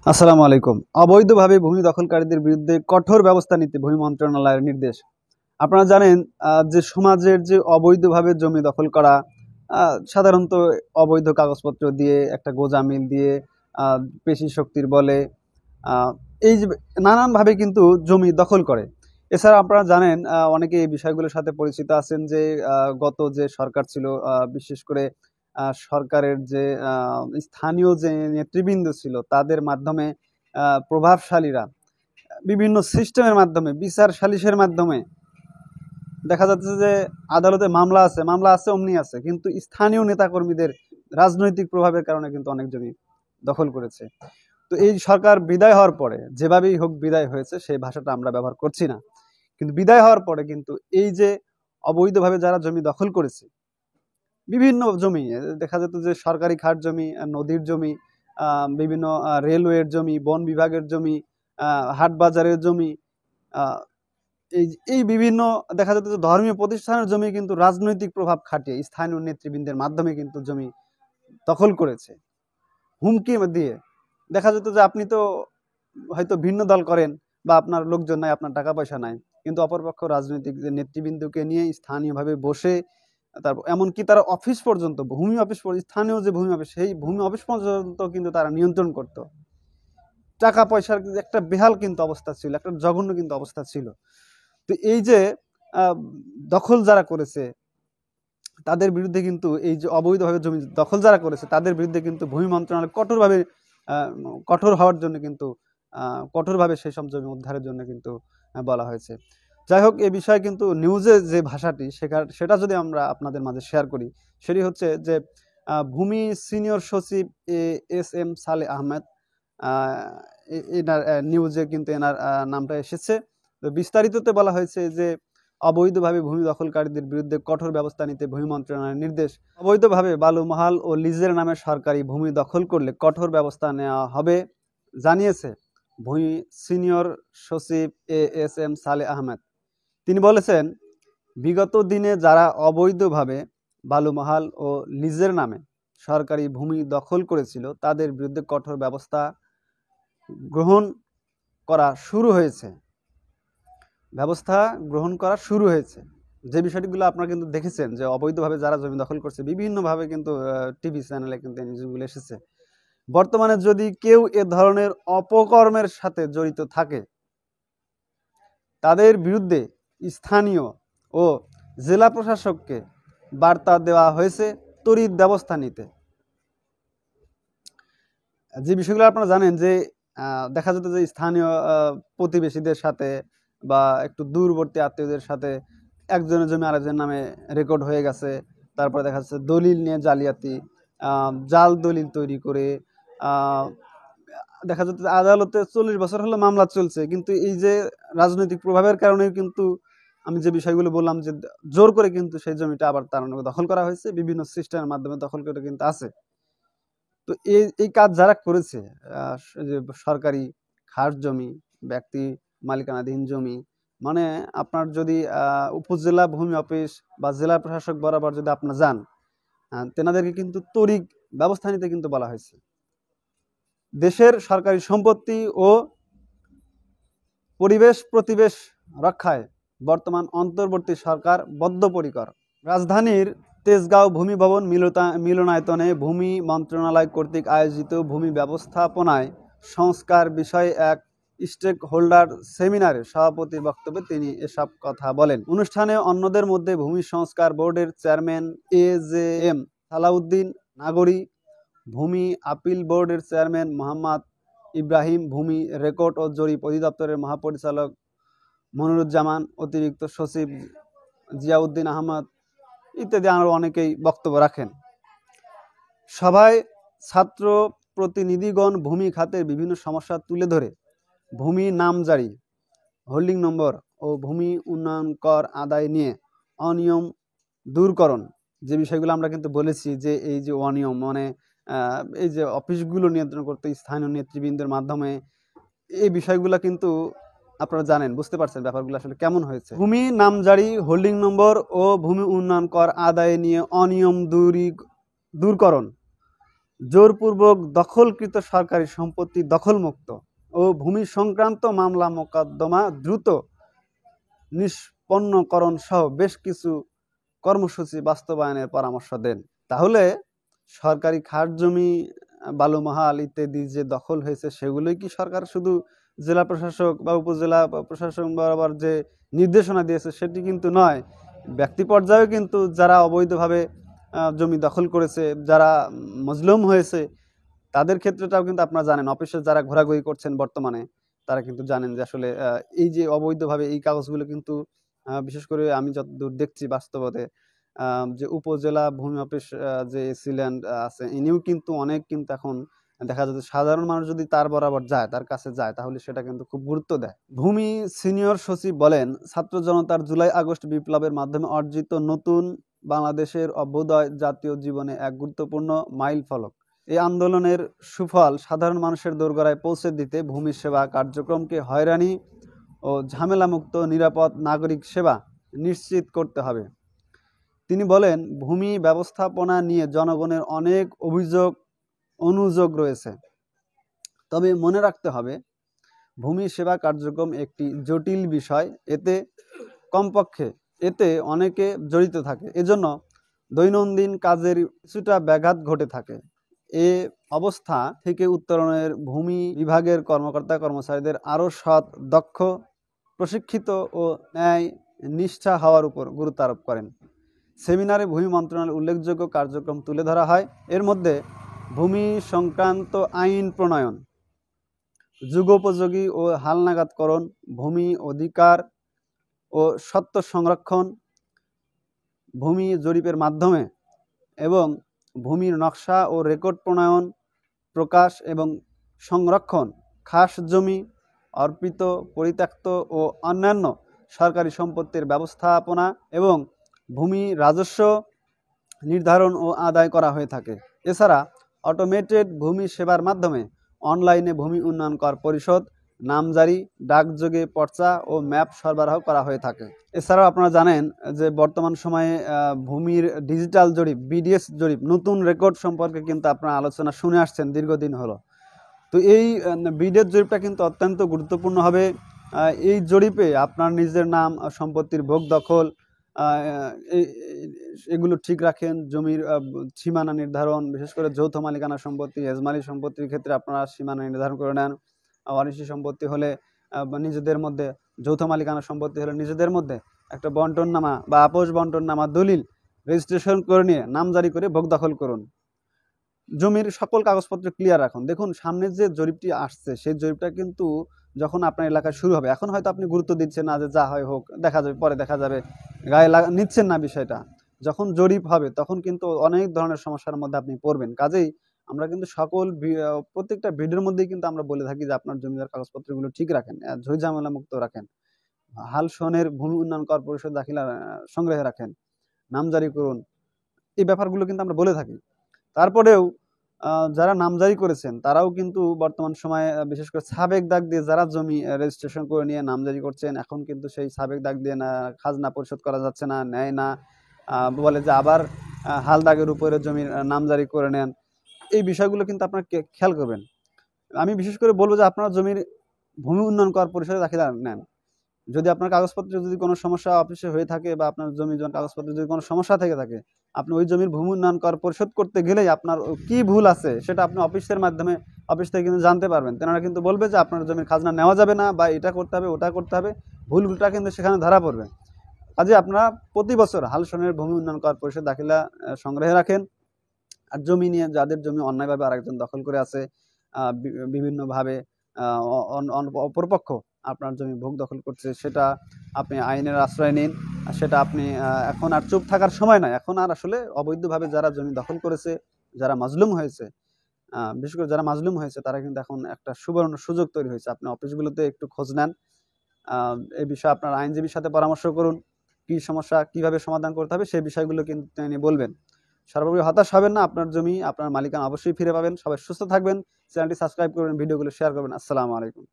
আসসালামু আলাইকুম। অবৈধভাবে ভূমি দখলকারীদের বিরুদ্ধে কঠোর ব্যবস্থা নিতে ভূমি মন্ত্রণালয়ের নির্দেশ। আপনারা জানেন যে সমাজের যে অবৈধভাবে জমি দখল করা, সাধারণত অবৈধ কাগজপত্র দিয়ে, একটা গোঁজামিল দিয়ে, পেশি শক্তির বলে, আহ, এই যে নানানভাবে কিন্তু জমি দখল করে। এছাড়া আপনারা জানেন, অনেকে এই বিষয়গুলোর সাথে পরিচিত আছেন যে গত যে সরকার ছিল, বিশেষ করে সরকারের যে স্থানীয় যে নেতৃবৃন্দ ছিল তাদের মাধ্যমে প্রভাবশালীরা বিভিন্ন সিস্টেমের মাধ্যমে বিচার সালিসের মাধ্যমে দেখা যাচ্ছে যে আদালতে মামলা আছে অমনি আছে, কিন্তু স্থানীয় নেতাকর্মীদের রাজনৈতিক প্রভাবের কারণে কিন্তু অনেক জমি দখল করেছে। তো এই সরকার বিদায় হওয়ার পরে, যেভাবেই হোক বিদায় হয়েছে, সেই ভাষাটা আমরা ব্যবহার করছি না, কিন্তু বিদায় হওয়ার পরে কিন্তু এই যে অবৈধভাবে যারা জমি দখল করেছে, বিভিন্ন জমি দেখা যেত যে সরকারি খাস জমি, নদীর জমি, বিভিন্ন রেলওয়ের জমি, বন বিভাগের জমি, হাট বাজারের জমি, আহ, এই এই বিভিন্ন দেখা যেত যে ধর্মীয় প্রতিষ্ঠানের জমি কিন্তু রাজনৈতিক প্রভাব খাটিয়ে স্থানীয় নেতৃবৃন্দের মাধ্যমে কিন্তু জমি দখল করেছে হুমকি দিয়ে। দেখা যেত যে আপনি তো হয়তো ভিন্ন দল করেন বা আপনার লোকজন নাই, আপনার টাকা পয়সা নাই, কিন্তু অপরপক্ষ রাজনৈতিক যে নেতৃবৃন্দকে নিয়ে স্থানীয়ভাবে বসে, তারপর এমনকি তারা অফিস পর্যন্ত, ভূমি অফিস স্থানীয় যে ভূমি অফিস, সেই ভূমি অফিস পর্যন্ত কিন্তু তারা নিয়ন্ত্রণ করত। টাকা পয়সার একটা বেহাল কিন্তু অবস্থা ছিল, একটা জঘন্য কিন্তু অবস্থা ছিল। তো এই যে আহ, দখল যারা করেছে তাদের বিরুদ্ধে কিন্তু, এই যে অবৈধভাবে জমি দখল যারা করেছে তাদের বিরুদ্ধে কিন্তু ভূমি মন্ত্রণালয় কঠোরভাবে, আহ, কঠোর হওয়ার জন্য কিন্তু, কঠোরভাবে সেই সব জমি উদ্ধারের জন্য কিন্তু বলা হয়েছে। যাই হোক, এই বিষয়ে কিন্তু নিউজে যে ভাষাটি সেটা যদি আমরা আপনাদের মাঝে শেয়ার করি, সেটি হচ্ছে যে ভূমি সিনিয়র সচিব এস এম সালে আহমেদ, এনার নিউজে কিন্তু এনার নামটা এসেছে। তো বিস্তারিততে বলা হয়েছে যে অবৈধভাবে ভূমি দখলকারীদের বিরুদ্ধে কঠোর ব্যবস্থা নিতে ভূমি মন্ত্রণালয়ের নির্দেশ। অবৈধভাবে বালুমহাল ও লিজের নামে সরকারি ভূমি দখল করলে কঠোর ব্যবস্থা নেওয়া হবে জানিয়েছে ভূমি সিনিয়র সচিব এস এম সালে আহমেদ। তিনি বলেছেন, বিগত দিনে যারা অবৈধভাবে বালুমহাল ও লিজের নামে সরকারি ভূমি দখল করেছিল তাদের বিরুদ্ধে কঠোর ব্যবস্থা গ্রহণ করা শুরু হয়েছে যে বিষয়গুলো আপনারা কিন্তু দেখেছেন যে অবৈধভাবে যারা জমি দখল করছে, বিভিন্নভাবে কিন্তু টিভি চ্যানেলে কিন্তু এই নিউজগুলো এসেছে। বর্তমানে যদি কেউ এ ধরনের অপকর্মের সাথে জড়িত থাকে, তাদের বিরুদ্ধে স্থানীয় ও জেলা প্রশাসককে বার্তা দেওয়া হয়েছে তড়িৎ ব্যবস্থা নিতে। যে বিষয়গুলো আপনারা জানেন যে দেখা যেত যে স্থানীয় প্রতিবেশীদের সাথে বা একটু দূরবর্তী আত্মীয়দের সাথে একজনের জমি আরেকজনের নামে রেকর্ড হয়ে গেছে। তারপরে দেখা যাচ্ছে দলিল নিয়ে জালিয়াতি, জাল দলিল তৈরি করে দেখা যাচ্ছে আদালতে 40 বছর হলো মামলা চলছে, কিন্তু এই যে রাজনৈতিক প্রভাবের কারণে কিন্তু আমি যে বিষয়গুলো বললাম যে জোর করে কিন্তু সেই জমিটা আবার তার নামে দখল করা হয়েছে, বিভিন্ন সিস্টেমের মাধ্যমে দখল করে কিন্তু আছে। তো এই এই কাজ যারা করেছে, যে সরকারি খাস জমি, ব্যক্তি মালিকানাধীন জমি, মানে আপনার যদি উপজেলা ভূমি অফিস বা জেলা প্রশাসক বরাবর যদি আপনার যান, তেনাদেরকে কিন্তু তড়িৎ ব্যবস্থা নিতে কিন্তু বলা হয়েছে। দেশের সরকারি সম্পত্তি ও পরিবেশ প্রতিবেশ রক্ষায় বর্তমান অন্তর্বর্তী সরকার বদ্ধপরিকর। রাজধানীর তেজগাঁও ভূমি ভবন মিলনায়তনে ভূমি মন্ত্রণালয় কর্তৃক আয়োজিত ভূমি ব্যবস্থাপনায় সংস্কার বিষয়ে এক স্টেক হোল্ডার সেমিনারে সভাপতির বক্তব্যে তিনি এসব কথা বলেন। অনুষ্ঠানে অন্যদের মধ্যে ভূমি সংস্কার বোর্ডের চেয়ারম্যান এ.জে.এম. সালাউদ্দিন নাগরী, ভূমি আপিল বোর্ডের চেয়ারম্যান মোহাম্মদ ইব্রাহিম, ভূমি রেকর্ড ও জরিপ অধিদপ্তরের মহাপরিচালক মনিরুজ্জামান, অতিরিক্ত সচিব জিয়াউদ্দিন আহমদ ইত্যাদি আরও অনেকেই বক্তব্য রাখেন। সভায় ছাত্র প্রতিনিধিগণ ভূমি খাতের বিভিন্ন সমস্যা তুলে ধরে ভূমি নামজারি, হোল্ডিং নম্বর ও ভূমি উন্নয়ন কর আদায় নিয়ে অনিয়ম দূরকরণ, যে বিষয়গুলো আমরা কিন্তু বলেছি যে এই যে অনিয়ম, মানে এই যে অফিসগুলো নিয়ন্ত্রণ করতে স্থানীয় নেতৃবৃন্দের মাধ্যমে, এই বিষয়গুলো কিন্তু আপনারা জানেন, বুঝতে পারছেন ব্যাপারগুলো আসলে কেমন হয়েছে। ভূমি নামজারি, হোল্ডিং নম্বর ও ভূমি উন্নয়ন কর আদায় নিয়ে অনিয়ম দূরকরণ, জোরপূর্বক দখলকৃত সরকারি সম্পত্তি দখলমুক্ত ও ভূমি সংক্রান্ত মামলা মোকদ্দমা দ্রুত নিষ্পন্নকরণ সহ বেশ কিছু কর্মসূচি বাস্তবায়নের পরামর্শ দেন। তাহলে সরকারি খাস জমি, বালুমহাল ইত্যাদি যে দখল হয়েছে সেগুলোই কি সরকার শুধু জেলা প্রশাসক বা উপজেলা প্রশাসক বরাবর যে নির্দেশনা দিয়েছে সেটি কিন্তু নয়, ব্যক্তি পর্যায়েও কিন্তু যারা অবৈধভাবে জমি দখল করেছে, যারা মজলুম হয়েছে, তাদের ক্ষেত্রেটাও কিন্তু আপনারা জানেন। অফিসে যারা ঘোরাঘুরি করছেন বর্তমানে তারা কিন্তু জানেন যে আসলে এই যে অবৈধভাবে এই কাগজগুলো কিন্তু বিশেষ করে আমি যতদূর দেখছি বাস্তবতে, যে উপজেলা ভূমি অফিস যে এসিল্যান্ড আছে, ইনিও কিন্তু অনেক কিন্তু এখন দেখা যাচ্ছে সাধারণ মানুষ যদি তার বরাবর যায়, তার কাছে যায়, তাহলে সেটা কিন্তু খুব গুরুত্ব দেয়। ভূমি সিনিয়র সচিব বলেন, ছাত্র জনতার জুলাই আগস্ট বিপ্লবের মাধ্যমে অর্জিত নতুন বাংলাদেশের অভ্যুদয় জাতীয় জীবনে এক গুরুত্বপূর্ণ মাইল ফলক। এই আন্দোলনের সুফল সাধারণ মানুষের দোরগোড়ায় পৌঁছে দিতে ভূমি সেবা কার্যক্রমকে হয়রানি ও ঝামেলামুক্ত নিরাপদ নাগরিক সেবা নিশ্চিত করতে হবে। তিনি বলেন, ভূমি ব্যবস্থাপনা নিয়ে জনগণের অনেক অনুযোগ রয়েছে, তবে মনে রাখতে হবে ভূমি সেবা কার্যক্রম একটি জটিল বিষয়, এতে অনেকে জড়িত থাকে, এজন্য দৈনন্দিন কাজের কিছুটা ব্যাঘাত ঘটে থাকে। এ অবস্থা থেকে উত্তরণের ভূমি বিভাগের কর্মকর্তা কর্মচারীদের আরও সৎ, দক্ষ, প্রশিক্ষিত ও ন্যায় নিষ্ঠা হওয়ার উপর গুরুত্ব আরোপ করেন। সেমিনারে ভূমি মন্ত্রণালয়ের উল্লেখযোগ্য কার্যক্রম তুলে ধরা হয়। এর মধ্যে ভূমি সংক্রান্ত আইন প্রণয়ন, যুগোপযোগী ও হালনাগাদকরণ, ভূমি অধিকার ও সত্ত্ব সংরক্ষণ, ভূমি জরিপের মাধ্যমে এবং ভূমির নকশা ও রেকর্ড প্রণয়ন, প্রকাশ এবং সংরক্ষণ, খাস জমি, অর্পিত, পরিত্যক্ত ও অন্যান্য সরকারি সম্পত্তির ব্যবস্থাপনা এবং ভূমি রাজস্ব নির্ধারণ ও আদায় করা হয়ে থাকে। এছাড়া অটোমেটেড ভূমি সেবার মাধ্যমে অনলাইনে ভূমি উন্নয়ন কর পরিশোধ, নামজারি, ডাকযোগে পর্চা ও ম্যাপ সরবরাহ করা হয়ে থাকে। এছাড়াও আপনারা জানেন যে বর্তমান সময়ে ভূমির ডিজিটাল জরিপ, বিডিএস জরিপ, নতুন রেকর্ড সম্পর্কে কিন্তু আপনারা আলোচনা শুনে আসছেন দীর্ঘদিন হলো। তো এই বিডিএস জরিপটা কিন্তু অত্যন্ত গুরুত্বপূর্ণ হবে। এই জরিপে আপনার নিজের নাম, সম্পত্তির ভোগ দখল, এগুলো ঠিক রাখেন। জমির সীমানা নির্ধারণ, বিশেষ করে যৌথ মালিকানা সম্পত্তি, এজমালি সম্পত্তির ক্ষেত্রে আপনারা সীমানা নির্ধারণ করে নেন। অনিশি সম্পত্তি হলে নিজেদের মধ্যে, যৌথ মালিকানা সম্পত্তি হলে নিজেদের মধ্যে একটা বন্টননামা বা আপোষ বন্টননামা দলিল রেজিস্ট্রেশন করে নিয়ে নামজারি করে ভোগ দখল করুন। জমির সকল কাগজপত্র ক্লিয়ার রাখুন। দেখুন, সামনে যে জরিপটি আসছে সেই জরিপটা কিন্তু যখন আপনার এলাকায় শুরু হবে, এখন হয়তো আপনি গুরুত্ব দিচ্ছেন না, যে যা হয় হোক, দেখা যাবে, পরে দেখা যাবে, গায়ে নিচ্ছেন না বিষয়টা। যখন জরিপ হবে তখন কিন্তু অনেক ধরনের সমস্যার মধ্যে আপনি পড়বেন। কাজেই আমরা কিন্তু প্রত্যেকটা ভিডিওর মধ্যেই কিন্তু আমরা বলে থাকি যে আপনার জমিদার কাগজপত্রগুলো ঠিক রাখেন, ঝুঁঝামেলা মুক্ত রাখেন, হাল সনের ভূমি উন্নয়ন কর পরিষদ দাখিলা সংগ্রহে রাখেন, নামজারি করুন। এই ব্যাপারগুলো কিন্তু আমরা বলে থাকি। তারপরেও যারা নামজারি করেছেন তারাও কিন্তু বর্তমান সময়ে বিশেষ করে সাবেক দাগ দিয়ে যারা জমি রেজিস্ট্রেশন করে নিয়ে নামজারি করছেন, এখন কিন্তু সেই সাবেক দাগ দিয়ে খাজনা পরিশোধ করা যাচ্ছে না, নেয় না, বলে যে আবার হাল দাগের উপরে জমির নামজারি করে নেন। এই বিষয়গুলো কিন্তু আপনারা খেয়াল করবেন। আমি বিশেষ করে বলবো যে আপনারা জমির ভূমি উন্নয়ন কর পরিষদে দাখিলা নেন। যদি আপনার কাগজপত্রে যদি কোনো সমস্যা অফিসে হয়ে থাকে বা আপনার জমি কাগজপত্রে যদি কোনো সমস্যা থেকে থাকে, আপনি ওই জমির ভূমি উন্নয়ন কর পরিশোধ করতে গেলেই আপনার কি ভুল আছে সেটা আপনি অফিসের মাধ্যমে অফিস থেকে কিন্তু জানতে পারবেন। তেনারা কিন্তু বলবে যে আপনার জমির খাজনা নেওয়া যাবে না, বা এটা করতে হবে, ওটা করতে হবে, ভুলটা কিন্তু সেখানে ধরা পড়বে। কাজে আপনারা প্রতি বছর হাল সনের ভূমি উন্নয়ন কর পরিষদ দাখিলা সংগ্রহে রাখেন। আর জমি নিয়ে যাদের জমি অন্যায়ভাবে আরেকজন দখল করে আছে, বিভিন্নভাবে অপরপক্ষ আপনার জমি ভোগ দখল করছে, সেটা আপনি আইনের আশ্রয় নিন। সেটা আপনি এখন আর চুপ থাকার সময় নয়। এখন আর আসলে অবৈধভাবে যারা জমি দখল করেছে, যারা মাজলুম হয়েছে, বিশেষ করে যারা মাজলুম হয়েছে, তারা কিন্তু এখন একটা সুবর্ণ সুযোগ তৈরি হয়েছে। আপনি অফিসগুলোতে একটু খোঁজ নেন, এই বিষয়ে আপনার আইনজীবীর সাথে পরামর্শ করুন, কি সমস্যা কিভাবে সমাধান করতে হবে সেই বিষয়গুলো কিন্তু তিনি বলবেন। সর্বোপরি হতাশ হবেন না, আপনার জমি, আপনার মালিকানা অবশ্যই ফিরে পাবেন। সবাই সুস্থ থাকবেন, চ্যানেলটি সাবস্ক্রাইব করবেন, ভিডিওগুলো শেয়ার করবেন। আসসালামু আলাইকুম।